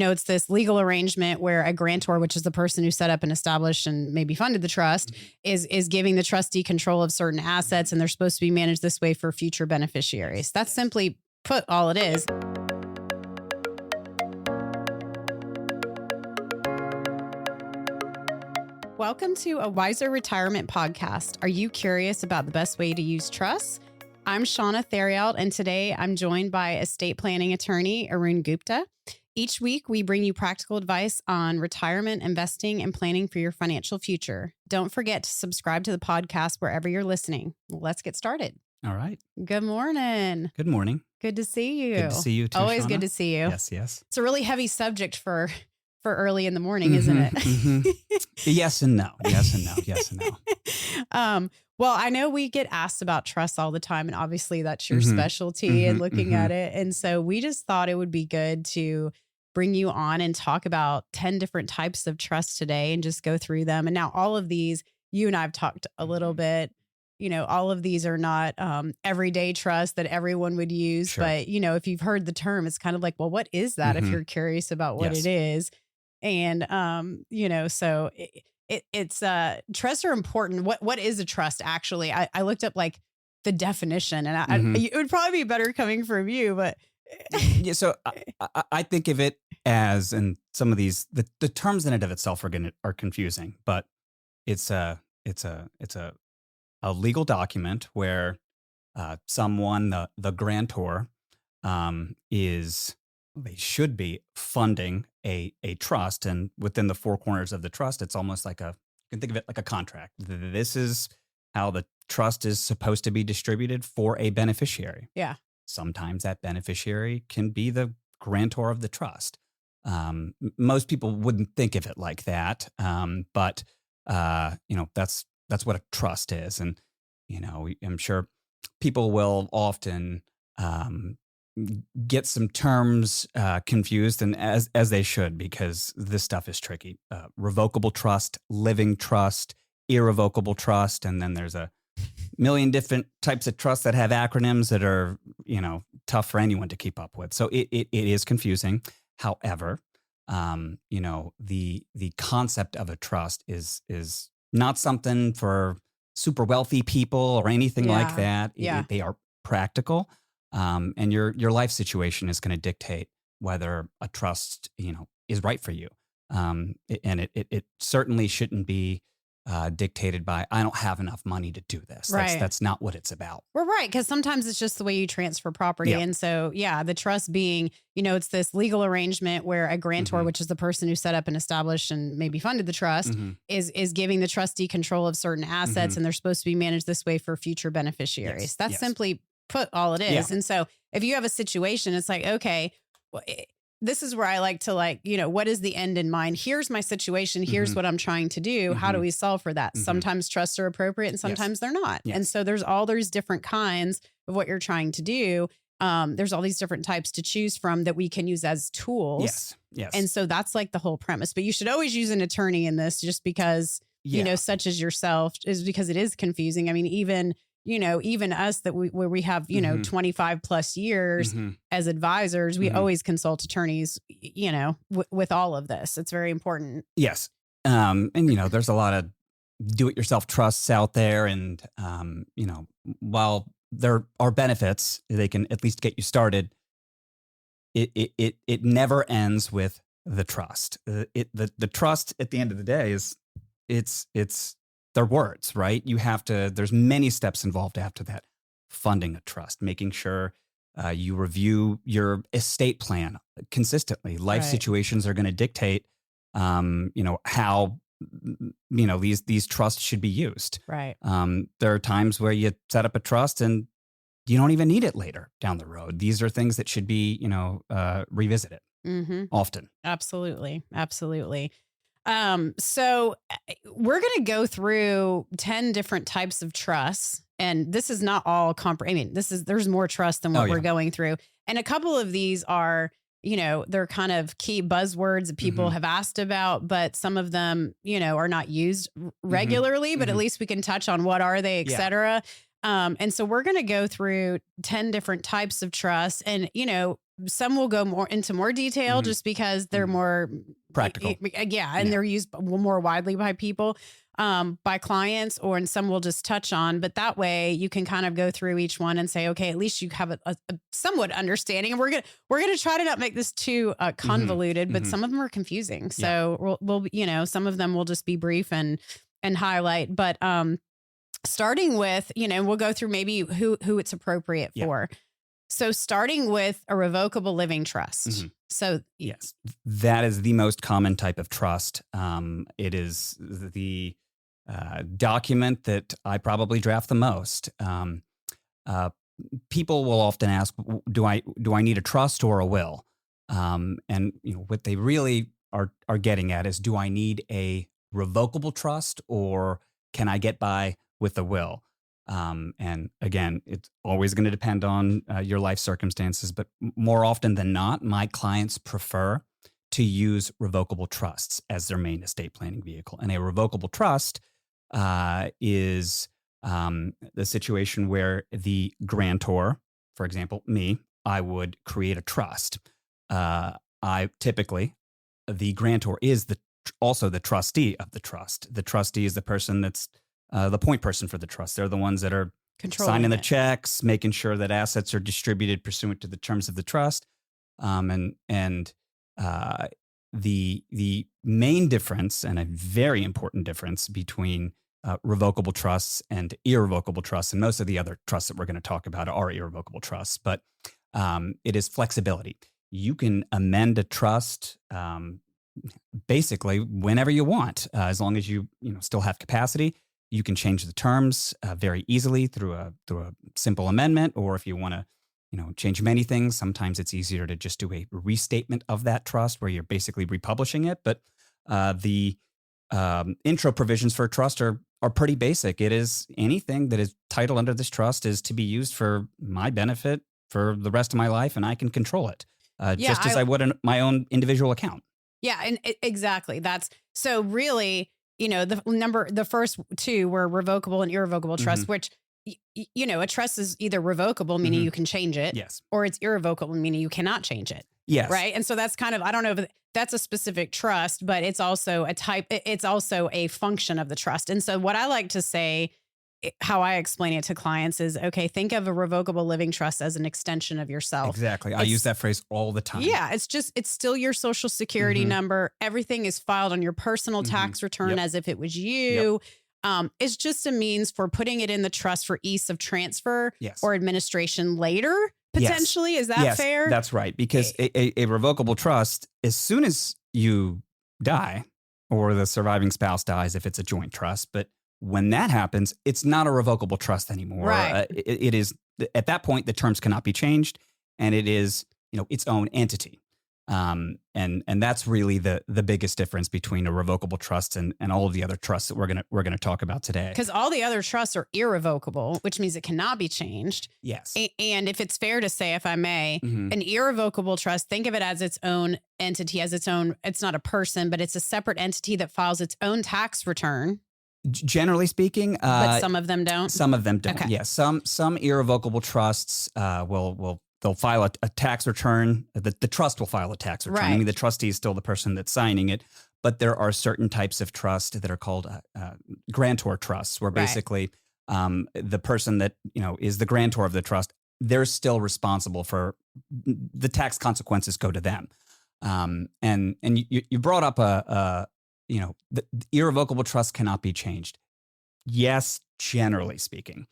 it's this legal arrangement where a grantor, which is the person who set up and established and maybe funded the trust, is giving the trustee control of certain assets, and they're supposed to be managed this way for future beneficiaries. That's simply put all it is. Welcome to a Wiser Retirement Podcast. Are you curious about the best way to use trusts? I'm Shauna Theriault, and today I'm joined by estate planning attorney Arun Gupta. Each week, we bring you practical advice on retirement, investing, and planning for your financial future. Don't forget to subscribe to the podcast wherever you're listening. Let's get started. All right. Good morning. Good morning. Good to see you. Good to see you too, Always Shauna. Good to see you. Yes. It's a really heavy subject for early in the morning, isn't it? Yes and no. Well, I know we get asked about trusts all the time, and obviously that's your specialty and looking at it. And so we just thought it would be good to bring you on and talk about 10 different types of trusts today and just go through them. And now all of these, you and I have talked a little bit, all of these are not everyday trusts that everyone would use. Sure. But, if you've heard the term, it's kind of like, well, what is that if you're curious about what it is? And, so it's trusts are important. What is a trust actually? I looked up like the definition, and it would probably be better coming from you, but. Yeah, so I think of it as, and some of these, the terms in and of itself are confusing, but it's a legal document where someone, the grantor, they should be funding a trust, and within the four corners of the trust, it's almost like you can think of it like a contract. This is how the trust is supposed to be distributed for a beneficiary. Yeah. Sometimes that beneficiary can be the grantor of the trust. Most people wouldn't think of it like that, but that's what a trust is, and I'm sure people will often get some terms confused, and as they should, because this stuff is tricky. Revocable trust, living trust, irrevocable trust, and then there's a million different types of trusts that have acronyms that are tough for anyone to keep up with. So it is confusing. However, the concept of a trust is not something for super wealthy people or anything like that. They are practical. And your life situation is going to dictate whether a trust, is right for you. And it certainly shouldn't be dictated by, I don't have enough money to do this. Right. That's not what it's about. Well, right. Because sometimes it's just the way you transfer property. Yeah. And so, the trust being, it's this legal arrangement where a grantor, which is the person who set up and established and maybe funded the trust, is giving the trustee control of certain assets, and they're supposed to be managed this way for future beneficiaries. Yes. That's simply put all it is. Yeah. And so if you have a situation, it's like, okay, well, this is where I like to what is the end in mind? Here's my situation. Here's what I'm trying to do. How do we solve for that? Sometimes trusts are appropriate and sometimes they're not. Yes. And so there's all these different kinds of what you're trying to do. There's all these different types to choose from that we can use as tools. Yes. And so that's like the whole premise, but you should always use an attorney in this just because, such as yourself, is because it is confusing. I mean, even us where we have, 25 plus years as advisors, we always consult attorneys, with all of this. It's very important. Yes. And, there's a lot of do-it-yourself trusts out there. And, while there are benefits, they can at least get you started. It never ends with the trust. The trust at the end of the day is it's their words, right? There's many steps involved after that. Funding a trust, making sure you review your estate plan consistently. Life situations are going to dictate, how, these trusts should be used. Right. There are times where you set up a trust and you don't even need it later down the road. These are things that should be, revisited often. Absolutely. So we're going to go through 10 different types of trusts, and this is not all there's more trust than what we're going through. And a couple of these are, they're kind of key buzzwords that people have asked about, but some of them, are not used regularly, but at least we can touch on what are they, et cetera. And so we're going to go through 10 different types of trusts, and, some will go more into more detail just because they're more Practical. and they're used more widely by people, by clients, and some will just touch on. But that way you can kind of go through each one and say, okay, at least you have a somewhat understanding. And we're gonna try to not make this too convoluted, but some of them are confusing. So we'll some of them will just be brief and highlight. But starting with, we'll go through maybe who it's appropriate for. So starting with a revocable living trust. So yes, that is the most common type of trust. It is the document that I probably draft the most. People will often ask, do I need a trust or a will? And what they really are getting at is, do I need a revocable trust, or can I get by with a will? And again, it's always going to depend on your life circumstances, but more often than not, my clients prefer to use revocable trusts as their main estate planning vehicle. And a revocable trust is the situation where the grantor, for example, me, I would create a trust. The grantor is also the trustee of the trust. The trustee is the person that's the point person for the trust. They're the ones that are signing the checks, making sure that assets are distributed pursuant to the terms of the trust. The main difference, and a very important difference, between revocable trusts and irrevocable trusts, and most of the other trusts that we're going to talk about are irrevocable trusts, but it is flexibility. You can amend a trust basically whenever you want, as long as you still have capacity. You can change the terms very easily through a simple amendment, or if you want to, change many things, sometimes it's easier to just do a restatement of that trust where you're basically republishing it. But the intro provisions for a trust are pretty basic. It is anything that is titled under this trust is to be used for my benefit for the rest of my life, and I can control it just as I would in my own individual account. Yeah, and exactly. That's so really. The first two were revocable and irrevocable trust, which, a trust is either revocable, meaning you can change it, yes, or it's irrevocable, meaning you cannot change it. Yes. Right. And so that's kind of, I don't know if that's a specific trust, but it's also it's also a function of the trust. And so what I like to say, how I explain it to clients is, okay, think of a revocable living trust as an extension of yourself. Exactly. I use that phrase all the time. Yeah. It's still your social security number. Everything is filed on your personal tax return as if it was you. It's just a means for putting it in the trust for ease of transfer or administration later, potentially. Is that fair? That's right. Because a revocable trust, as soon as you die or the surviving spouse dies, if it's a joint trust, but when that happens, it's not a revocable trust anymore. Right. It is, at that point, the terms cannot be changed, and it is, its own entity. And that's really the biggest difference between a revocable trust and all of the other trusts that we're gonna talk about today. Because all the other trusts are irrevocable, which means it cannot be changed. Yes. And if it's fair to say, if I may, an irrevocable trust, think of it as its own entity, as its own. It's not a person, but it's a separate entity that files its own tax return. Generally speaking, but some of them don't. Some of them don't. Okay. Yes, some irrevocable trusts they'll file a tax return. The trust will file a tax return. Right. I mean, the trustee is still the person that's signing it, but there are certain types of trust that are called grantor trusts, where basically the person that is the grantor of the trust, they're still responsible for the tax consequences go to them. And you brought up the irrevocable trust cannot be changed. Yes, generally speaking,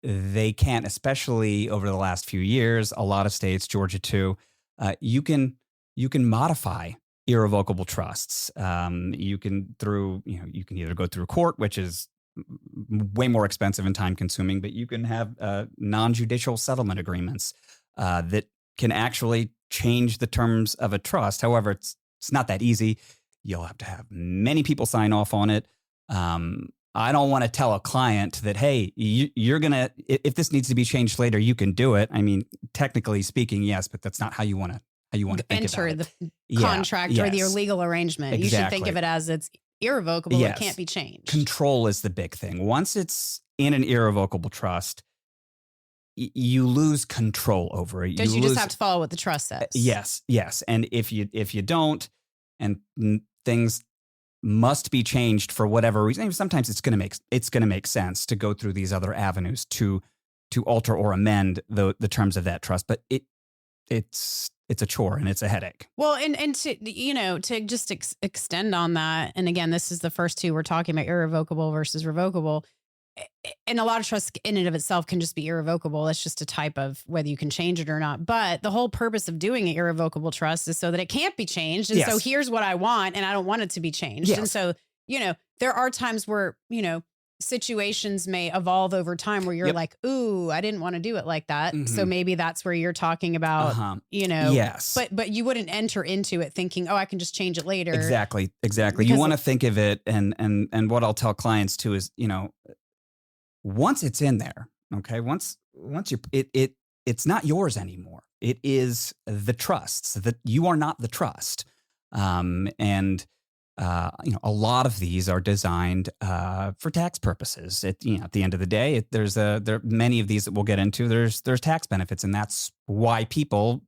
they can't, especially over the last few years. A lot of states, Georgia too, you can modify irrevocable trusts. You can either go through court, which is way more expensive and time consuming, but you can have non-judicial settlement agreements that can actually change the terms of a trust. However, it's not that easy. You'll have to have many people sign off on it. I don't want to tell a client that, hey, you're going to, if this needs to be changed later, you can do it. I mean, technically speaking, yes, but that's not how you want to think enter about it. The contract or your legal arrangement. Exactly. You should think of it as it's irrevocable. It can't be changed. Control is the big thing. Once it's in an irrevocable trust, you lose control over it. Because you just have to follow what the trust says. Yes. And if you don't, and things must be changed for whatever reason, sometimes it's going to make sense to go through these other avenues to alter or amend the terms of that trust. But it's a chore and it's a headache. Well, and to just extend on that. And again, this is the first two we're talking about, irrevocable versus revocable. And a lot of trusts in and of itself can just be irrevocable. It's just a type of whether you can change it or not. But the whole purpose of doing an irrevocable trust is so that it can't be changed. And so here's what I want, and I don't want it to be changed. And so, there are times where, situations may evolve over time where you're like, ooh, I didn't want to do it like that. So maybe that's where you're talking about, Yes. But you wouldn't enter into it thinking, oh, I can just change it later. Exactly. You want to think of it. And what I'll tell clients too is, once it's in there, okay, once it's not yours anymore. It is the trust's. That you are not the trust. A lot of these are designed for tax purposes. At the end of the day, there are many of these that we'll get into. There's tax benefits, and that's why people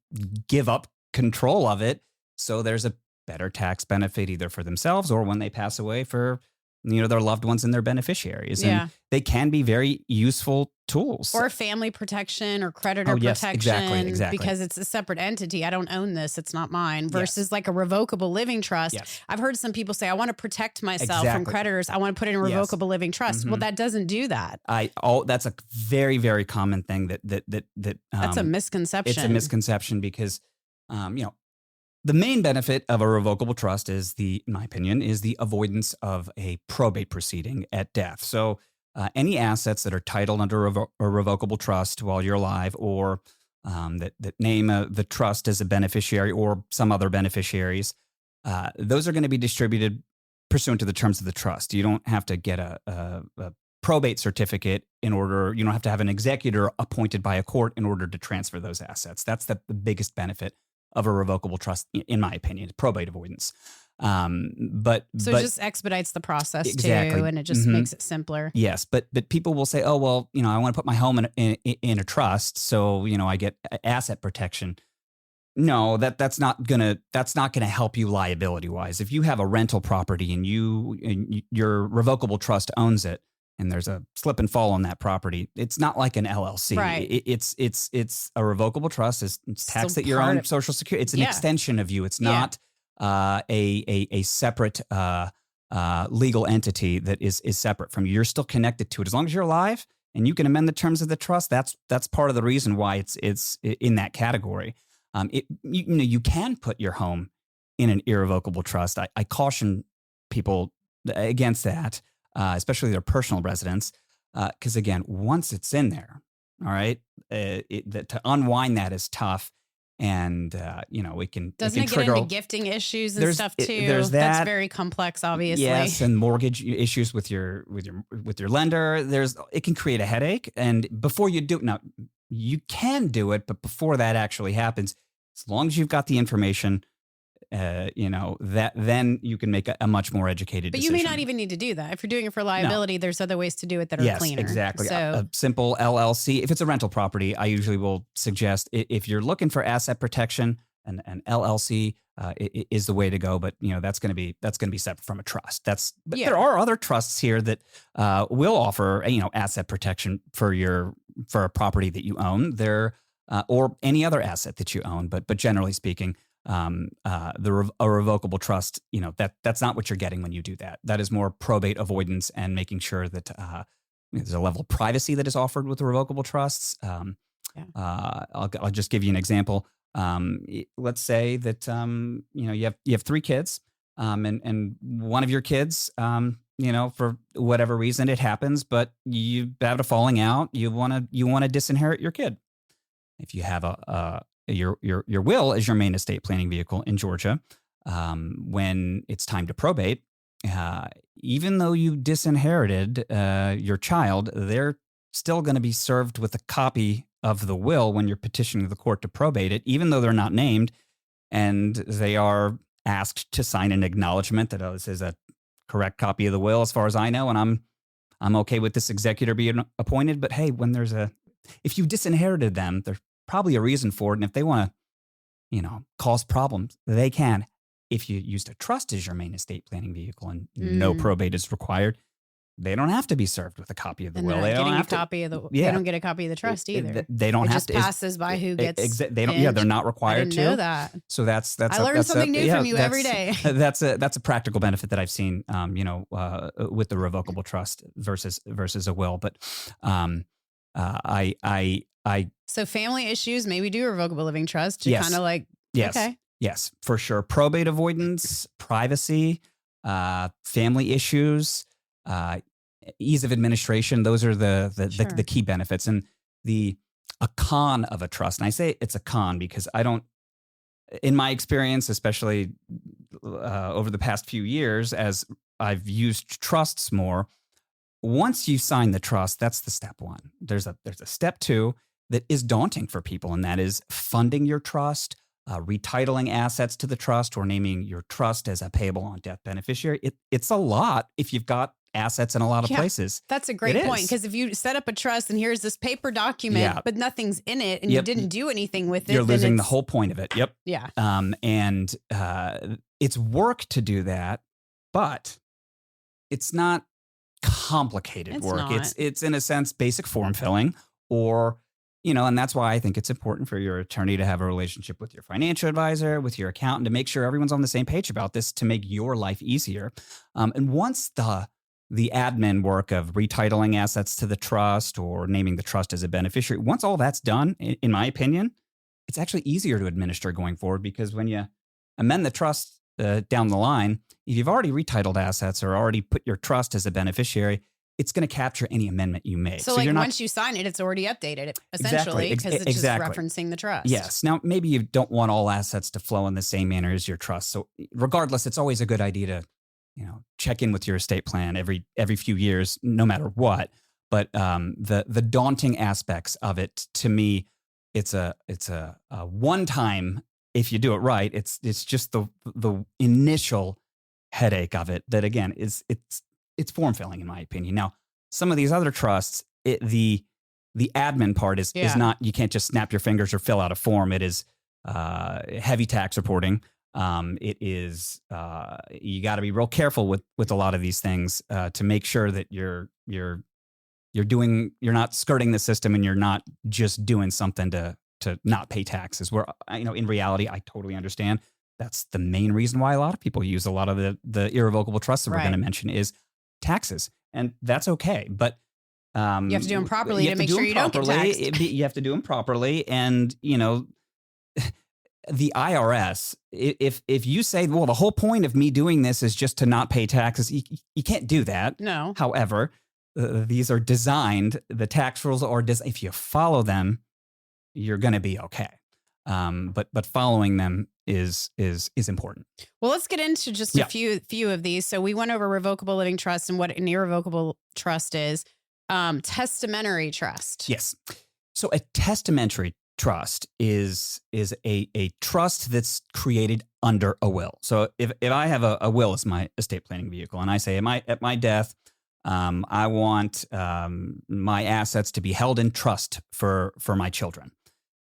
give up control of it. So there's a better tax benefit either for themselves or when they pass away for their loved ones and their beneficiaries. And they can be very useful tools. Or family protection or creditor protection. Exactly. Because it's a separate entity. I don't own this. It's not mine. Versus like a revocable living trust. Yes. I've heard some people say, I want to protect myself from creditors. I want to put in a revocable living trust. Well, that doesn't do that. That's a very, very common thing that's a misconception. It's a misconception because, the main benefit of a revocable trust is in my opinion, is the avoidance of a probate proceeding at death. So any assets that are titled under a revocable trust while you're alive, or that name the trust as a beneficiary or some other beneficiaries, those are going to be distributed pursuant to the terms of the trust. You don't have to get a probate certificate you don't have to have an executor appointed by a court in order to transfer those assets. That's the biggest benefit of a revocable trust, in my opinion, probate avoidance. But it just expedites the process too, and it just makes it simpler. Yes, but people will say, oh well, I want to put my home in a trust, so I get asset protection. No, that's not gonna help you liability wise. If you have a rental property and your revocable trust owns it, and there's a slip and fall on that property, it's not like an LLC. Right. It's a revocable trust. It's taxed at your own Social Security. It's an extension of you. It's not a separate legal entity that is separate from you. You're still connected to it as long as you're alive and you can amend the terms of the trust. That's part of the reason why it's in that category. You can put your home in an irrevocable trust. I caution people against that. Especially their personal residence, because again, once it's in there, all right, to unwind that is tough, and it can doesn't it get into gifting issues and stuff too? There's that. That's very complex, obviously. Yes, and mortgage issues with your lender. It can create a headache, and before you do it, now you can do it, but before that actually happens, as long as you've got the information. That then you can make a much more educated decision. But you may not even need to do that. If you're doing it for liability, there's other ways to do it that are cleaner. Yes, exactly. So, a simple LLC. If it's a rental property, I usually will suggest if you're looking for asset protection, an LLC is the way to go. But that's going to be separate from a trust. There are other trusts here that will offer asset protection for a property that you own there, or any other asset that you own. But generally speaking, a revocable trust, that's not what you're getting when you do that. That is more probate avoidance and making sure that there's a level of privacy that is offered with the revocable trusts. I'll just give you an example. Let's say that you have 3 kids, and one of your kids, for whatever reason it happens, but you have a falling out. You want to disinherit your kid. If you have your will is your main estate planning vehicle in Georgia. When it's time to probate, even though you disinherited your child, they're still going to be served with a copy of the will when you're petitioning the court to probate it, even though they're not named, and they are asked to sign an acknowledgement that this is a correct copy of the will as far as I know, and I'm okay with this executor being appointed. But hey, when there's If you disinherited them, there's probably a reason for it. And if they want to, cause problems, they can. If you used a trust as your main estate planning vehicle and no probate is required, they don't have to be served with a copy of the And will. they're they not don't getting have a copy of the. Yeah. They don't get a copy of the trust either. They don't it have just to. passes by who gets. They don't. Yeah, they're not I required didn't to. know that. So that's I learn something new from you every day. That's a practical benefit that I've seen. With the revocable trust versus a will. But So family issues, maybe do a revocable living trust to Yes. kind of like. yes, Okay. yes, for sure. Probate avoidance, privacy, family issues, ease of administration. Those are Sure. the key benefits. And a con of a trust, and I say it's a con because I don't, in my experience, especially over the past few years, as I've used trusts more, once you sign the trust, that's the step one. There's a step two that is daunting for people, and that is funding your trust, retitling assets to the trust, or naming your trust as a payable on death beneficiary. It's a lot if you've got assets in a lot of places. That's a great It point, is. because if you set up a trust and here's this paper document, Yeah. but nothing's in it and Yep. you didn't do anything with it, You're then losing the it's- whole point of it. Yep. Yeah. And it's work to do that, but it's not complicated It's work. not. It's in a sense basic form filling, or and that's why I think it's important for your attorney to have a relationship with your financial advisor, with your accountant, to make sure everyone's on the same page about this to make your life easier. And once the admin work of retitling assets to the trust or naming the trust as a beneficiary, once all that's done, in my opinion, it's actually easier to administer going forward, because when you amend the trust down the line, if you've already retitled assets or already put your trust as a beneficiary, it's going to capture any amendment you make. So like once you sign it, it's already updated, essentially, because it's just referencing the trust. Yes. Now, maybe you don't want all assets to flow in the same manner as your trust. So regardless, it's always a good idea to check in with your estate plan every few years, no matter what. But the daunting aspects of it, to me, it's a one time. If you do it right, it's just the initial headache of it that, again, it's form filling, in my opinion. Now, some of these other trusts, the admin part is not, you can't just snap your fingers or fill out a form. It is heavy tax reporting. It is you got to be real careful with a lot of these things to make sure that you're not skirting the system, and you're not just doing something to not pay taxes. Where in reality, I totally understand. That's the main reason why a lot of people use a lot of the irrevocable trusts that we're going to mention is taxes, and that's okay. But you have to do them properly to make sure you don't get taxed. You have to do them properly, and the IRS, if you say, well, the whole point of me doing this is just to not pay taxes, you can't do that. No. However, these are designed, the tax rules are if you follow them, you're going to be okay. But following them is important. Well, let's get into just a few of these. So we went over revocable living trust and what an irrevocable trust is. Testamentary trust. Yes. So a testamentary trust is a trust that's created under a will. So if I have a will as my estate planning vehicle, and I say at my death, I want my assets to be held in trust for my children.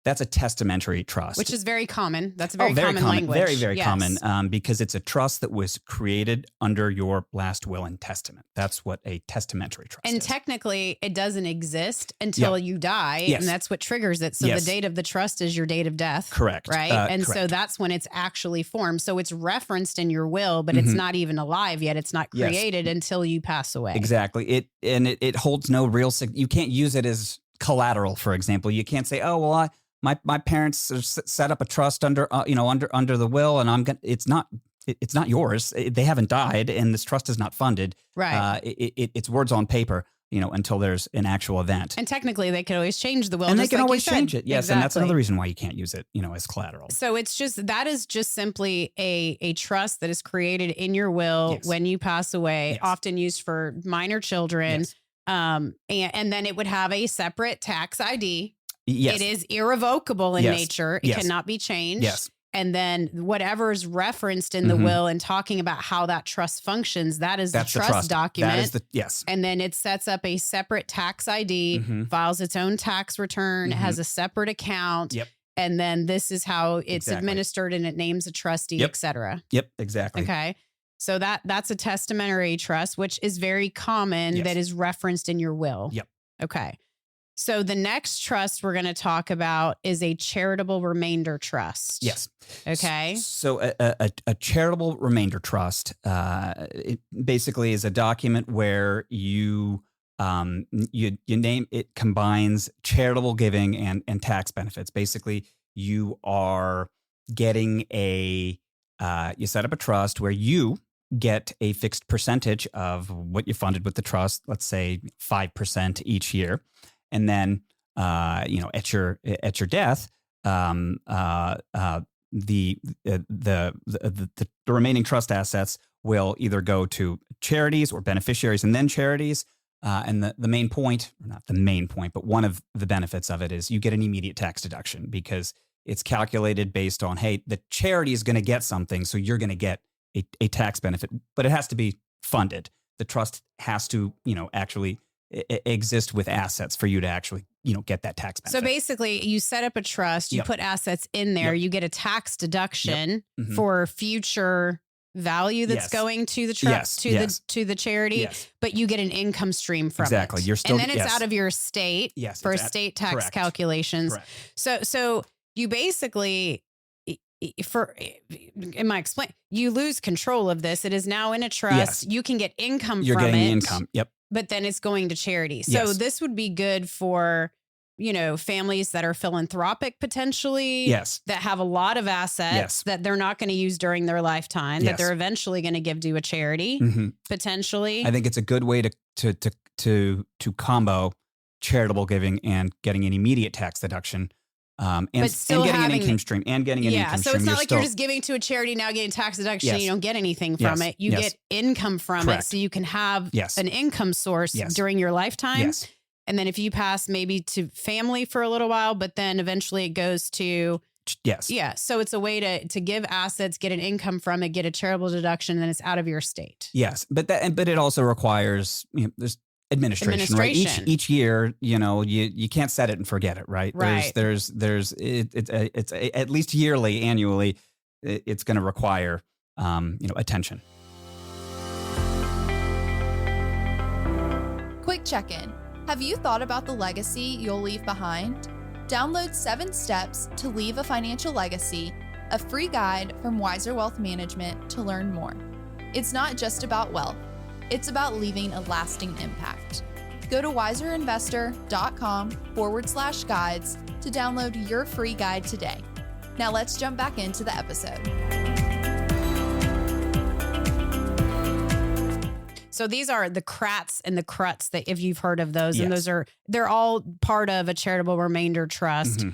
That's a testamentary trust. Which is very common. That's a very common language. Very, very Yes. common, because it's a trust that was created under your last will and testament. That's what a testamentary trust And is. technically, it doesn't exist until you die, Yes. and that's what triggers it. So the date of the trust is your date of death. Correct. Right? And so that's when it's actually formed. So it's referenced in your will, but it's not even alive yet. It's not created until you pass away. Exactly. It holds no real, you can't use it as collateral, for example. You can't say, oh, well, my parents set up a trust under the will, and it's not yours. They haven't died, and this trust is not funded. Right. It's words on paper, until there's an actual event. And technically, they could always change the will. And they just can like always you said. change it. Yes. Exactly. And that's another reason why you can't use it, as collateral. So that is just simply a trust that is created in your will when you pass away, often used for minor children. Yes. And then it would have a separate tax ID. Yes. It is irrevocable in nature. It cannot be changed. Yes. And then whatever's referenced in the will and talking about how that trust functions, that's the trust document. That is yes. And then it sets up a separate tax ID, files its own tax return, has a separate account. Yep. And then this is how it's administered, and it names a trustee, et cetera. Yep, exactly. Okay. So that's a testamentary trust, which is very common, that is referenced in your will. Yep. Okay. So the next trust we're going to talk about is a charitable remainder trust. Yes. Okay. So a charitable remainder trust, it basically is a document where you name it, combines charitable giving and tax benefits. Basically, you are getting you set up a trust where you get a fixed percentage of what you funded with the trust. Let's say 5% each year. And then, at your death, the remaining trust assets will either go to charities or beneficiaries, and then charities. And the main point, or not the main point, but one of the benefits of it is you get an immediate tax deduction, because it's calculated based on, hey, the charity is going to get something, so you're going to get a tax benefit, but it has to be funded. The trust has to, actually exist with assets for you to actually, get that tax benefit. So basically, you set up a trust, you put assets in there, you get a tax deduction for future value that's going to the trust, to the charity, but you get an income stream from it. You're still, and then it's out of your estate for estate tax calculations. Correct. So you basically, you lose control of this. It is now in a trust. You can get income You're from it. You're getting income. Yep. But then it's going to charity. So this would be good for, families that are philanthropic potentially, that have a lot of assets that they're not going to use during their lifetime, that they're eventually going to give to a charity, potentially. I think it's a good way to combo charitable giving and getting an immediate tax deduction. And getting an income stream. So it's not like you're just giving to a charity now, getting tax deduction, and you don't get anything from it. You get income from it, so you can have an income source during your lifetime. And then if you pass, maybe to family for a little while, but then eventually it goes to so it's a way to give assets, get an income from it, get a charitable deduction, and then it's out of your estate. But it also requires there's administration, right? Each year, you can't set it and forget it, right? It's at least annually, it's going to require, attention. Quick check-in. Have you thought about the legacy you'll leave behind? Download 7 Steps to Leave a Financial Legacy, a free guide from Wiser Wealth Management to learn more. It's not just about wealth. It's about leaving a lasting impact. Go to wiserinvestor.com/guides to download your free guide today. Now let's jump back into the episode. So these are the CRATs and the CRUTs, that if you've heard of those, and they're all part of a charitable remainder trust.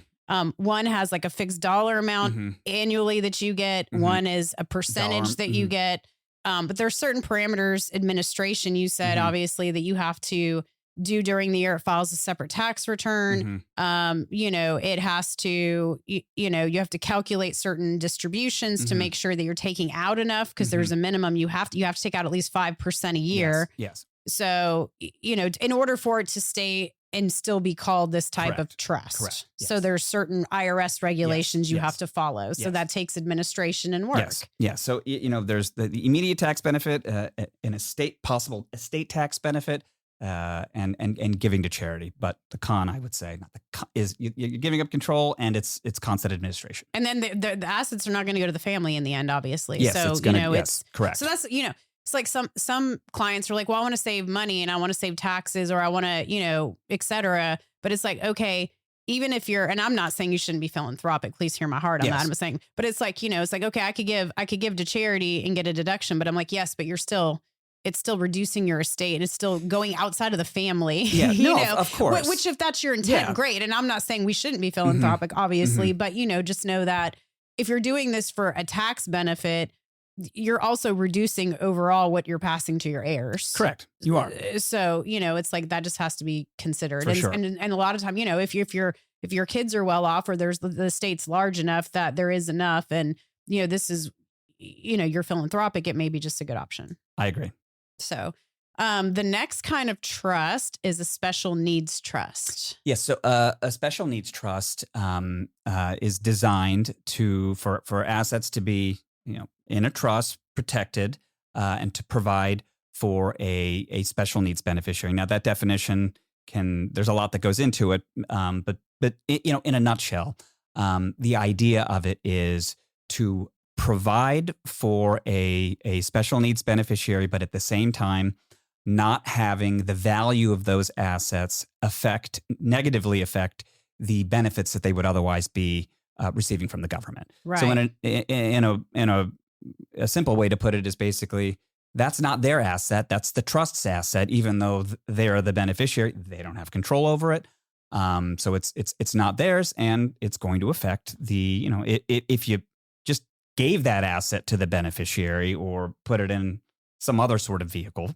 One has like a fixed dollar amount annually that you get. One is a percentage that you get. But there's certain parameters, administration, you said, obviously, that you have to do during the year. It files a separate tax return. It has to, you have to calculate certain distributions to make sure that you're taking out enough, because there's a minimum. You have to take out at least 5% a year. Yes. So, in order for it to stay and still be called this type of trust. Correct. Yes. So there's certain IRS regulations you have to follow. So that takes administration and work. So, there's the immediate tax benefit, an possible estate tax benefit, and giving to charity. But the con, I would say, is you're giving up control, and it's constant administration. And then the assets are not going to go to the family in the end, obviously. Yes, so, it's correct. So that's, it's like some clients are like, well, I want to save money and I want to save taxes, or I want to, et cetera. But it's like, okay, even if you're, and I'm not saying you shouldn't be philanthropic, please hear my heart on that. I'm saying, but it's like, it's like, okay, I could give to charity and get a deduction, but I'm like, yes, but it's still reducing your estate. It's still going outside of the family. Yeah, of course. Which if that's your intent, great. And I'm not saying we shouldn't be philanthropic, obviously, but just know that if you're doing this for a tax benefit, you're also reducing overall what you're passing to your heirs. Correct. You are. So, it's like that just has to be considered. For sure. And a lot of time, if you're if your kids are well off, or there's the estate's large enough that there is enough, and this is, you're philanthropic, it may be just a good option. I agree. So the next kind of trust is a special needs trust. Yes. So a special needs trust is designed for assets to be, in a trust, protected, and to provide for a special needs beneficiary. Now, that definition there's a lot that goes into it, but in a nutshell, the idea of it is to provide for a special needs beneficiary, but at the same time, not having the value of those assets negatively affect the benefits that they would otherwise be receiving from the government. Right. So in a simple way to put it is basically, that's not their asset. That's the trust's asset. Even though they are the beneficiary, they don't have control over it. So it's not theirs, and it's going to affect if you just gave that asset to the beneficiary or put it in some other sort of vehicle,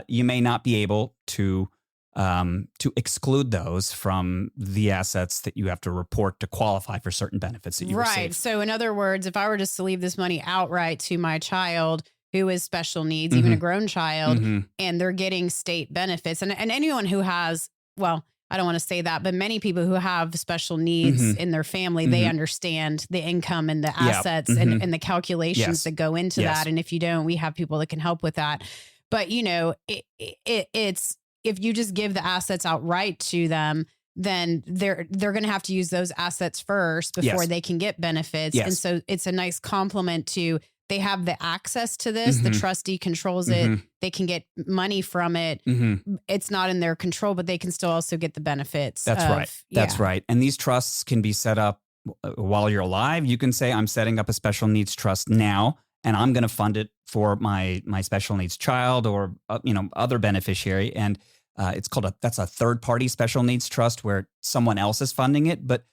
you may not be able to exclude those from the assets that you have to report to qualify for certain benefits that you receive. Right. So in other words, if I were just to leave this money outright to my child who is special needs, even a grown child, and they're getting state benefits, and anyone who has, well, I don't want to say that, but many people who have special needs in their family, they understand the income and the assets and the calculations that go into that. And if you don't, we have people that can help with that. But, it's, if you just give the assets outright to them, then they're going to have to use those assets first before they can get benefits. And so it's a nice complement to, they have the access to this. The trustee controls it. They can get money from it. It's not in their control, but they can still also get the benefits. That's right. That's right. And these trusts can be set up while you're alive. You can say, I'm setting up a special needs trust now, and I'm going to fund it for my special needs child or other beneficiary. And it's called that's a third party special needs trust where someone else is funding it. But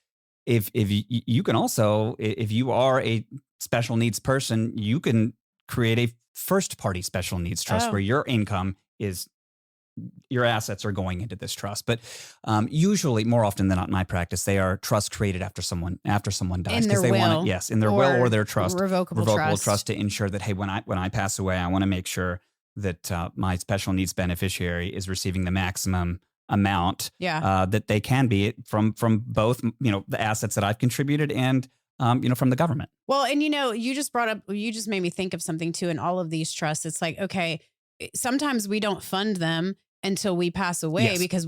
if you can also, if you are a special needs person, you can create a first party special needs trust where your income is, your assets are going into this trust. But usually, more often than not in my practice, they are trusts created after someone dies, in their they will, want it, in their will or their trust, revocable trust to ensure that, hey, when I pass away, I want to make sure that my special needs beneficiary is receiving the maximum amount that they can be from both the assets that I've contributed and from the government. Well, and you just made me think of something too. In all of these trusts, it's like, okay, sometimes we don't fund them until we pass away because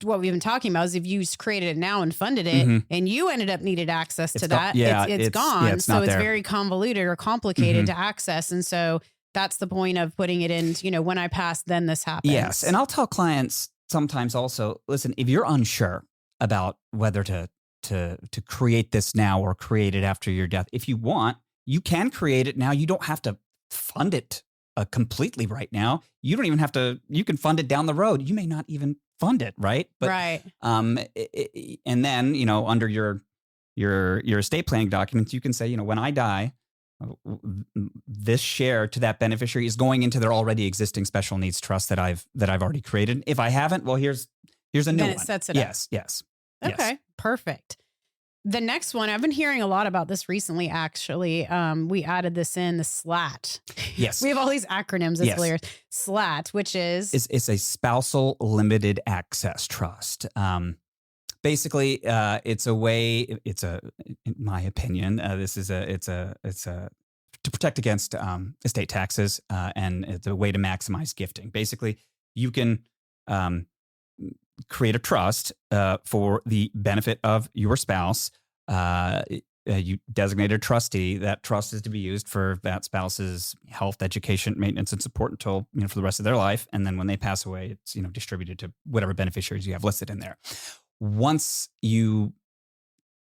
what we've been talking about is if you created it now and funded it and you ended up needed access to that, it's gone. So it's very convoluted or complicated to access. And so that's the point of putting it in, when I pass, then this happens. Yes. And I'll tell clients sometimes also, listen, if you're unsure about whether to create this now or create it after your death, if you want, you can create it now. You don't have to fund it completely right now. You don't even have to, you can fund it down the road. You may not even fund it, right? But, right. And then, under your estate planning documents, you can say, when I die, this share to that beneficiary is going into their already existing special needs trust that I've already created. If I haven't, well, here's a new one. Then it sets it up. Yes. Okay, perfect. The next one, I've been hearing a lot about this recently, actually. We added this in, the SLAT. Yes. We have all these acronyms. It's hilarious. SLAT, which is? It's a spousal limited access trust. Basically, it's a way, in my opinion, it's to protect against estate taxes, and it's a way to maximize gifting. Basically, you can create a trust for the benefit of your spouse. You designate a trustee. That trust is to be used for that spouse's health, education, maintenance, and support until for the rest of their life. And then when they pass away, it's distributed to whatever beneficiaries you have listed in there. Once you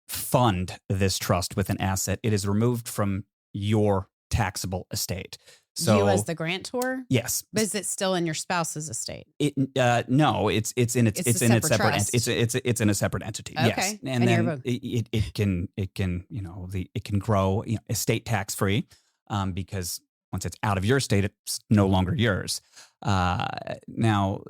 fund this trust with an asset, it is removed from your taxable estate. So you as the grantor? Yes. But is it still in your spouse's estate? No, it's in its separate trust. It's in a separate entity. Okay. Yes. And then it can grow estate tax free, because once it's out of your estate, it's no longer yours. Now,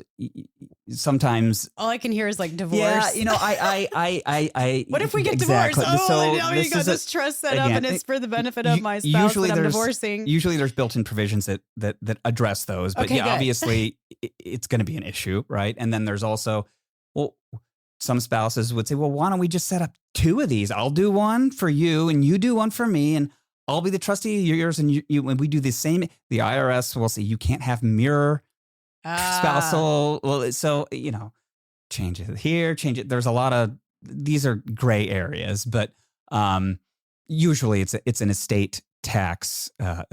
sometimes all I can hear is like divorce. Yeah, you know, I what if we get exactly. divorced? Oh, So now you got this trust set up, and it's for the benefit of my spouse usually that I'm divorcing. Usually, there's built-in provisions that address those. But Okay, yeah, good. obviously, it's going to be an issue, right? And then there's also, well, some spouses would say, well, why don't we just set up 2 of these? I'll do one for you, and you do one for me, and I'll be the trustee of yours, and you when we do the same, the IRS will say you can't have mirror spousal. Well, so you know, change it here, change it. There's a lot of these are gray areas, but usually it's an estate tax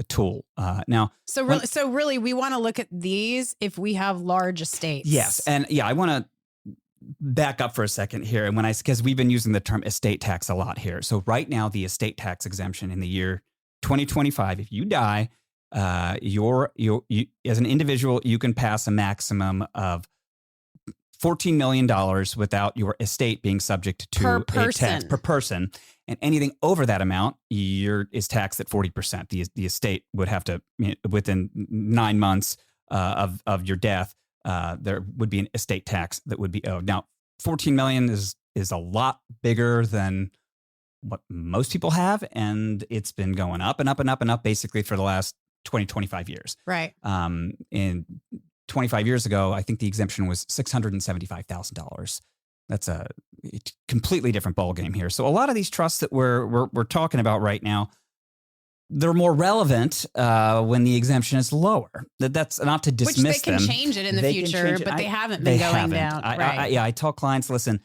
tool. Now, so really, we want to look at these if we have large estates. Yes, and yeah, I want to back up for a second here, and because we've been using the term estate tax a lot here. So right now, the estate tax exemption in the year 2025, if you die, you as an individual, you can pass a maximum of $14 million without your estate being subject to a tax per person. And anything over that amount is taxed at 40%. The estate would have to, within 9 months of your death, there would be an estate tax that would be owed. Now, 14 million is a lot bigger than what most people have, and it's been going up and up and up and up basically for the last 20, 25 years. Right. And 25 years ago, I think the exemption was $675,000. That's a completely different ballgame here. So a lot of these trusts that we're talking about right now, they're more relevant when the exemption is lower. That's not to dismiss them. Which they can change it in the future, but they haven't been going down. Right. I tell clients, listen,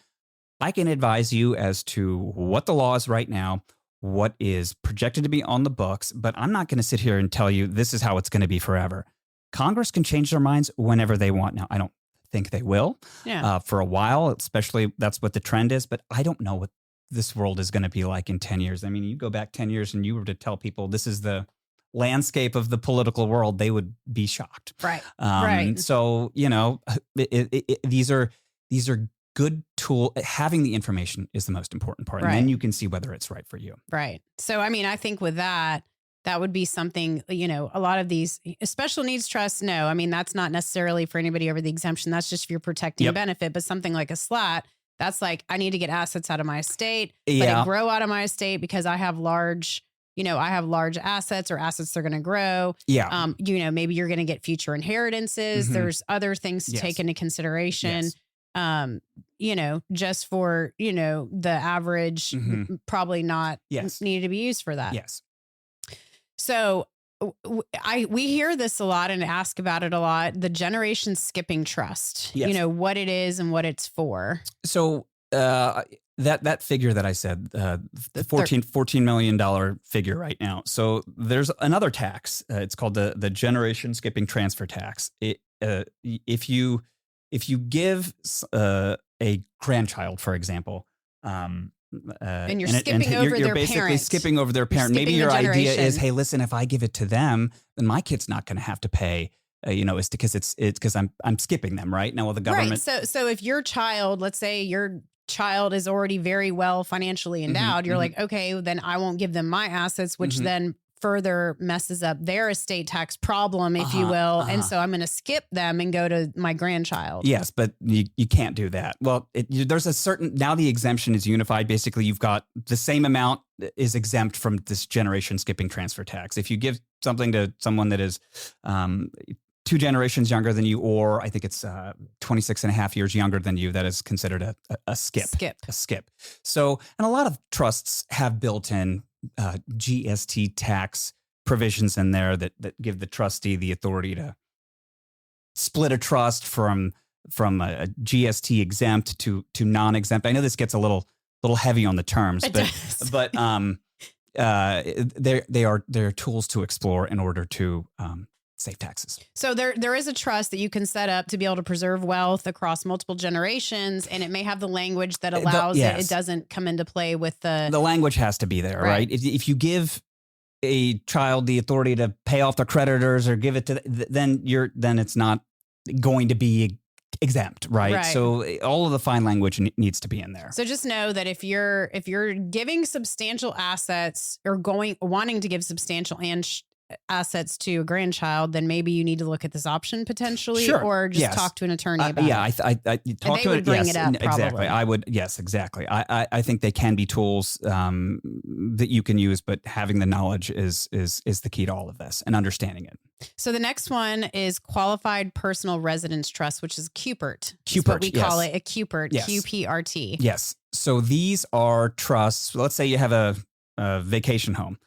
I can advise you as to what the law is right now, what is projected to be on the books, but I'm not going to sit here and tell you this is how it's going to be forever. Congress can change their minds whenever they want. Now, I don't think they will for a while, especially that's what the trend is, but I don't know what this world is going to be like in 10 years. I mean, you go back 10 years and you were to tell people this is the landscape of the political world, they would be shocked. Right. Right. So, you know, these are good tool. Having the information is the most important part. Right. And then you can see whether it's right for you. Right. So, I mean, I think with that would be something, you know, a lot of these special needs trusts, no, I mean, that's not necessarily for anybody over the exemption. That's just if you're protecting benefit. But something like a SLAT, that's like, I need to get assets out of my estate, but it grow out of my estate because I have large assets or assets that are going to grow. Yeah. You know, maybe you're going to get future inheritances. Mm-hmm. There's other things to take into consideration. Yes. You know, just for, you know, the average, probably not needed to be used for that. Yes. So we hear this a lot and ask about it a lot. The generation skipping trust, you know, what it is and what it's for. So that figure that I said, the $14 million figure right now. So there's another tax. It's called the generation skipping transfer tax. If you give a grandchild, for example, and you're skipping over you're their basically parent. skipping over their parent. Maybe your idea is, hey, listen, if I give it to them, then my kid's not going to have to pay. You know, it's because I'm skipping them, right? Now, well, the government. Right. So if your child, let's say your child is already very well financially endowed, you're like, okay, then I won't give them my assets, which then further messes up their estate tax problem, if you will. And so I'm going to skip them and go to my grandchild. Yes, but you can't do that. Well, there's a certain, now the exemption is unified. Basically, you've got the same amount is exempt from this generation skipping transfer tax. If you give something to someone that is 2 generations younger than you, or I think it's 26 and a half years younger than you, that is considered a skip. A skip. So, and a lot of trusts have built in GST tax provisions in there that give the trustee the authority to split a trust from a GST exempt to non-exempt. I know this gets a little heavy on the terms, but they're tools to explore in order to save taxes. So there is a trust that you can set up to be able to preserve wealth across multiple generations, and it may have the language that allows it. It doesn't come into play with the language has to be there, right? If you give a child the authority to pay off their creditors or give it to then it's not going to be exempt, right? So all of the fine language needs to be in there. So just know that if you're giving substantial assets or wanting to give substantial and assets to a grandchild, then maybe you need to look at this option potentially, Sure. or just Yes. talk to an attorney about Yeah, it. I talk they to would it. bring Yes, it up, exactly. probably. I would. Yes, exactly. I think they can be tools that you can use, but having the knowledge is the key to all of this and understanding it. So the next one is Qualified Personal Residence Trust, which is CUPERT. That's CUPERT, what we call yes. it, a CUPERT, Yes. QPRT. Yes. So these are trusts. Let's say you have a vacation home.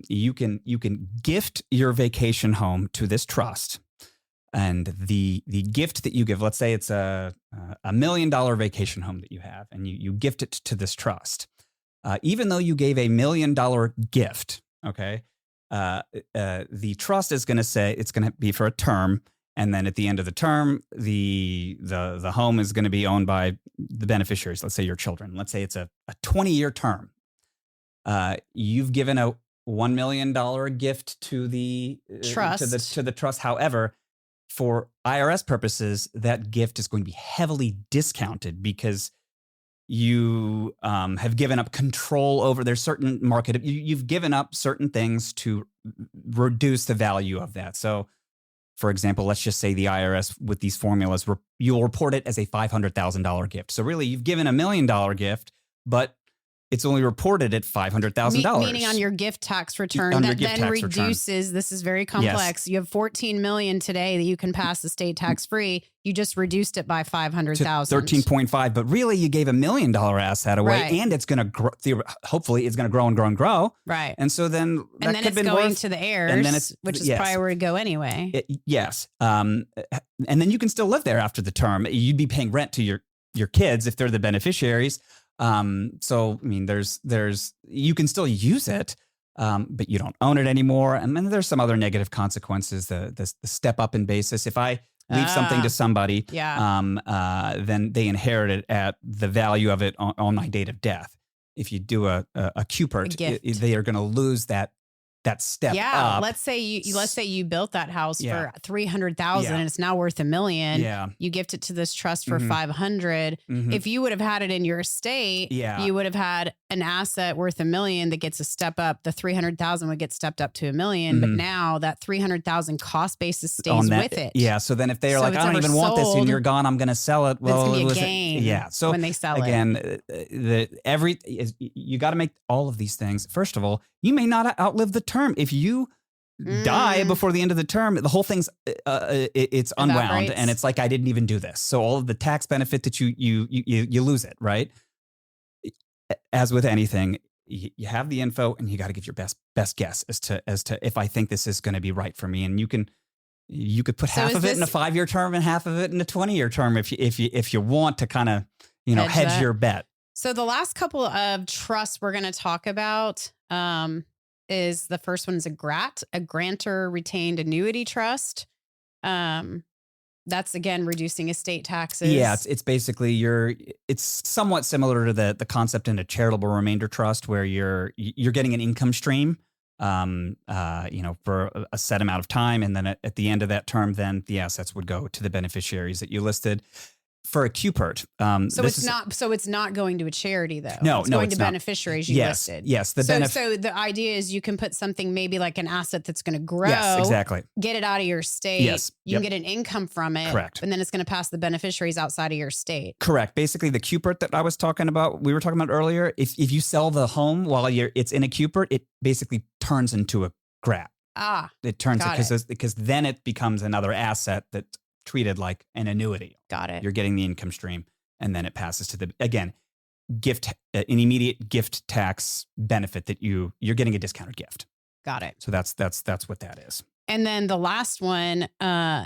You can gift your vacation home to this trust, and the gift that you give, let's say it's a $1 million vacation home that you have, and you gift it to this trust. Even though you gave $1 million gift, okay, the trust is going to say it's going to be for a term, and then at the end of the term, the home is going to be owned by the beneficiaries. Let's say your children. Let's say it's a 20-year term. You've given a $1 million gift to the Trust. to the trust. However, for IRS purposes, that gift is going to be heavily discounted because you have given up control over. There's certain market. You've given up certain things to reduce the value of that. So, for example, let's just say the IRS with these formulas, you'll report it as a $500,000 gift. So really, you've given $1 million gift, but it's only reported at $500,000. Meaning on your gift tax return, On your that gift then tax return. reduces. This is very complex. You have 14 million today that you can pass estate tax free. You just reduced it by 500,000. 13.5, but really you gave $1 million asset away, Right. and it's going to grow. Hopefully, it's going to grow and grow and grow. Right. And so then that And then could it's have been going worth, to the heirs, and then it's- which is yes. probably where to go anyway. Yes. And then you can still live there after the term. You'd be paying rent to your kids if they're the beneficiaries. So I mean, there's you can still use it, but you don't own it anymore. And then there's some other negative consequences. The step up in basis. If I leave something to somebody, then they inherit it at the value of it on my date of death. If you do a CUPERT, they are going to lose that step up. Let's say you built that house Yeah. for 300,000 Yeah. and it's now worth $1 million. Yeah. You gift it to this trust for Mhm. 500. Mhm. If you would have had it in your estate, Yeah. you would have had an asset worth $1 million that gets a step up. The 300,000 would get stepped up to $1 million, but Mhm. now that 300,000 cost basis stays on that, with it. Yeah. So then if they're So like, if I don't it's even ever want this and sold, you're gone, I'm going to sell it. Then it's Well, gonna be it a was gain yeah. So when they sell it. again, you got to make all of these things. First of all, you may not outlive the term. If you die before the end of the term, the whole thing's it's unwound, Evaporates. and it's like I didn't even do this. So all of the tax benefit that you lose it, right? As with anything, you have the info, and you got to give your best guess as to if I think this is going to be right for me. And you could put So half is of it in a this- 5-year term and half of it in a 20-year term if you want to kind of hedge that. your bet. So the last couple of trusts we're going to talk about is the first one is a grantor retained annuity trust. That's again reducing estate taxes. Yeah, it's basically it's somewhat similar to the concept in a charitable remainder trust where you're getting an income stream, for a set amount of time, and then at the end of that term, then the assets would go to the beneficiaries that you listed. For a CUPERT, So it's not going to a charity though. No, it's no, going it's to not. beneficiaries you Yes, listed. yes. So the idea is you can put something maybe like an asset that's going to grow. Yes, exactly. Get it out of your state. Yes, You yep. can get an income from it. Correct. And then it's going to pass the beneficiaries outside of your state. Correct. Basically, the CUPERT that we were talking about earlier, if you sell the home while it's in a CUPERT, it basically turns into a GRAT. It turns because then it becomes another asset that's treated like an annuity. Got it. You're getting the income stream, and then it passes to an immediate gift tax benefit that you're getting a discounted gift. Got it. So that's what that is. And then the last one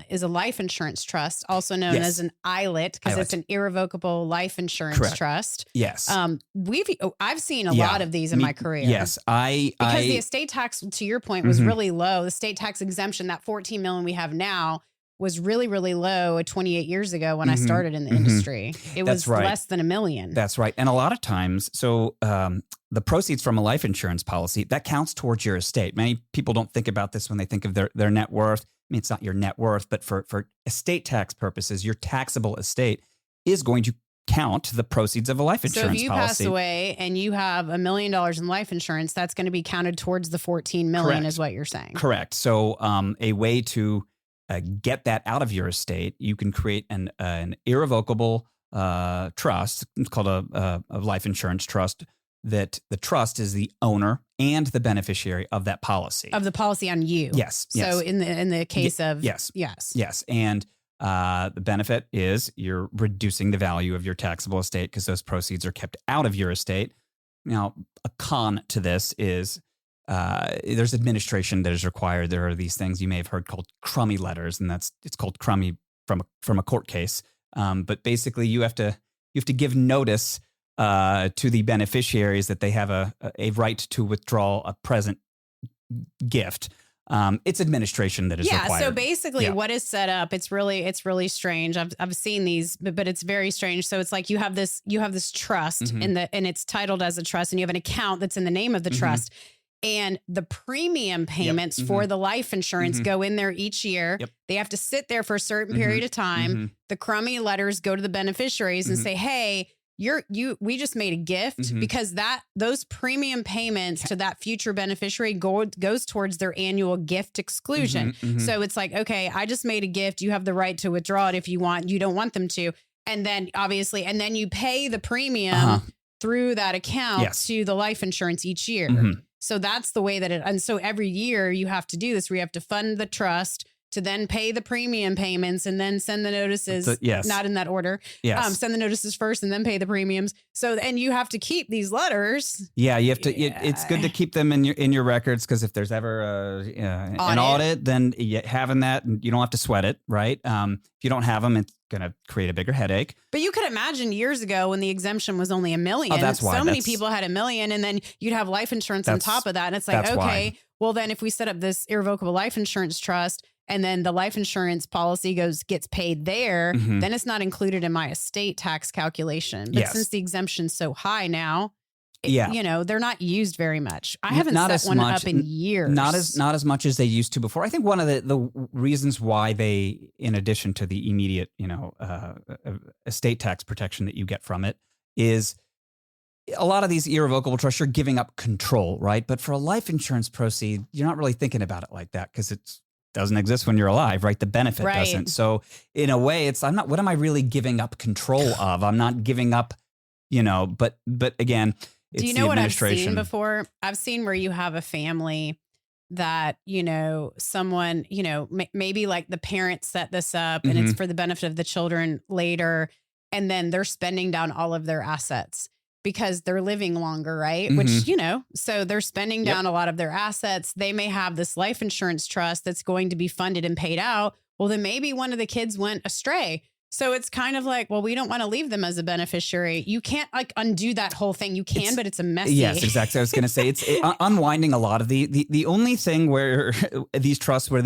is a life insurance trust, also known Yes. as an ILIT, because it's an irrevocable life insurance Correct. trust. Yes. I've seen a Yeah. lot of these in my career. Yes. Because the estate tax, to your point, was Mhm. really low. The state tax exemption, that 14 million we have now, was really, really low 28 years ago when I Mhm. started in the Mhm. industry. It That's was right. less than $1 million. That's right. And a lot of times, the proceeds from a life insurance policy, that counts towards your estate. Many people don't think about this when they think of their net worth. I mean, it's not your net worth, but for estate tax purposes, your taxable estate is going to count the proceeds of a life So insurance if you policy. pass away and you have $1 million in life insurance, that's going to be counted towards the 14 million, Correct. is what you're saying. Correct. So a way to get that out of your estate, you can create an irrevocable trust. It's called a life insurance trust. That the trust is the owner and the beneficiary of that policy. Of the policy on you. Yes. So in the case of yes. Yes. And the benefit is you're reducing the value of your taxable estate because those proceeds are kept out of your estate. Now, a con to this is there's administration that is required. There are these things you may have heard called crummy letters, and it's called crummy from a court case. But basically, you have to give notice to the beneficiaries that they have a right to withdraw a present gift. It's administration that is required. So basically what is set up, it's really strange. I've seen these, but it's very strange. So it's like you have this trust and it's titled as a trust, and you have an account that's in the name of the trust. And the premium payments for the life insurance go in there each year. Yep. They have to sit there for a certain period of time. The crummy letters go to the beneficiaries and say, hey, we just made a gift because those premium payments to that future beneficiary goes towards their annual gift exclusion. So it's like, okay, I just made a gift. You have the right to withdraw it if you want. You don't want them to. And then obviously, you pay the premium through that account to the life insurance each year. So that's the way that and so every year you have to do this, where you have to fund the trust to then pay the premium payments and then send the notices, not in that order. Send the notices first and then pay the premiums. So, and you have to keep these letters. Yeah, you have to. It's good to keep them in your records, because if there's ever an audit, then having that, you don't have to sweat it, right? If you don't have them, it's going to create a bigger headache. But you could imagine years ago when the exemption was only $1 million. Oh, that's why. So many people had $1 million, and then you'd have life insurance on top of that. And it's like, okay, well then if we set up this irrevocable life insurance trust, and then the life insurance policy gets paid there, then it's not included in my estate tax calculation. But since the exemption's so high now, they're not used very much. I haven't set one up in years. Not as much as they used to before. I think one of the reasons why they, in addition to the immediate, estate tax protection that you get from it, is a lot of these irrevocable trusts, you're giving up control, right? But for a life insurance proceed, you're not really thinking about it like that, because it doesn't exist when you're alive, right? The benefit doesn't. So in a way, what am I really giving up control of? I'm not giving up, but again, it's do you know what I've seen before? I've seen where you have a family that, someone, maybe like the parents set this up and it's for the benefit of the children later. And then they're spending down all of their assets because they're living longer, right? Which, so they're spending down a lot of their assets. They may have this life insurance trust that's going to be funded and paid out. Well, then maybe one of the kids went astray. So it's kind of like, well, we don't want to leave them as a beneficiary. You can't undo that whole thing. You can, but it's a messy. Yes, exactly. I was going to say it's unwinding a lot of the only thing where these trusts, where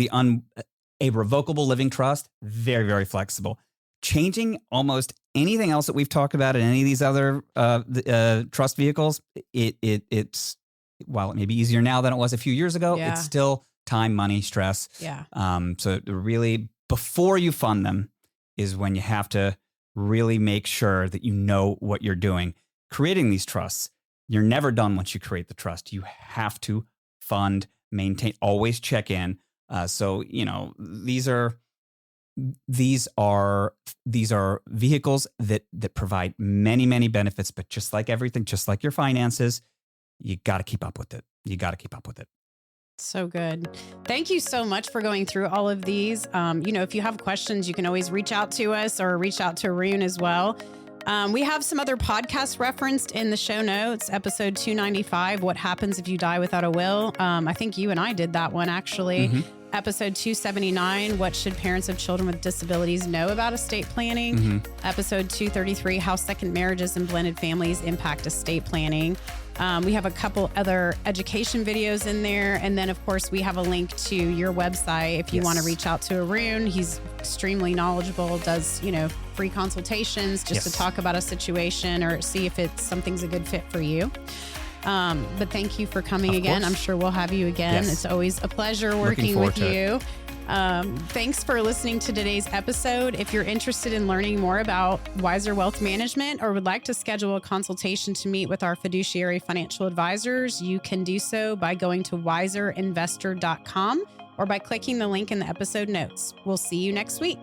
a revocable living trust, very, very flexible. Changing almost anything else that we've talked about in any of these other trust vehicles, it's while it may be easier now than it was a few years ago, it's still time, money, stress. Yeah. So really, before you fund them is when you have to really make sure that you know what you're doing. Creating these trusts, you're never done once you create the trust. You have to fund, maintain, always check in. So these are vehicles that provide many, many benefits, but just like everything, just like your finances, you got to keep up with it. So good. Thank you so much for going through all of these. If you have questions, you can always reach out to us or reach out to Arun as well. We have some other podcasts referenced in the show notes. Episode 295, What Happens If You Die Without a Will. I think you and I did that one, actually. Episode 279, What Should Parents of Children with Disabilities Know About Estate Planning? Episode 233, How Second Marriages and Blended Families Impact Estate Planning. We have a couple other education videos in there. And then, of course, we have a link to your website if you want to reach out to Arun. He's extremely knowledgeable, does, free consultations just to talk about a situation or see if something's a good fit for you. But thank you for coming again. I'm sure we'll have you again. It's always a pleasure working with you. Thanks for listening to today's episode. If you're interested in learning more about Wiser Wealth Management or would like to schedule a consultation to meet with our fiduciary financial advisors, you can do so by going to wiserinvestor.com or by clicking the link in the episode notes. We'll see you next week.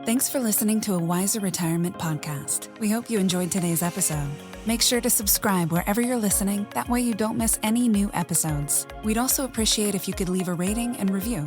Thanks for listening to a Wiser Retirement podcast. We hope you enjoyed today's episode. Make sure to subscribe wherever you're listening. That way you don't miss any new episodes. We'd also appreciate if you could leave a rating and review.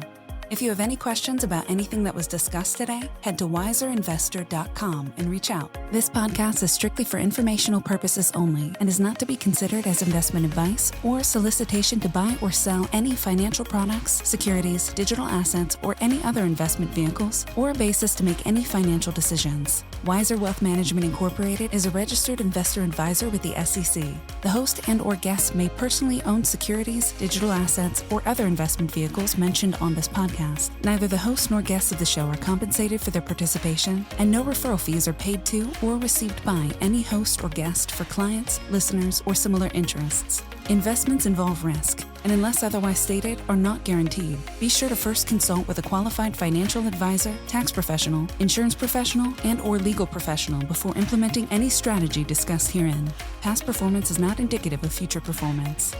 If you have any questions about anything that was discussed today, head to wiserinvestor.com and reach out. This podcast is strictly for informational purposes only and is not to be considered as investment advice or solicitation to buy or sell any financial products, securities, digital assets, or any other investment vehicles, or a basis to make any financial decisions. Wiser Wealth Management Incorporated is a registered investor advisor with the SEC. The host and/or guests may personally own securities, digital assets, or other investment vehicles mentioned on this podcast. Neither the host nor guests of the show are compensated for their participation, and no referral fees are paid to or received by any host or guest for clients, listeners, or similar interests. Investments involve risk, and unless otherwise stated, are not guaranteed. Be sure to first consult with a qualified financial advisor, tax professional, insurance professional, and/or legal professional before implementing any strategy discussed herein. Past performance is not indicative of future performance.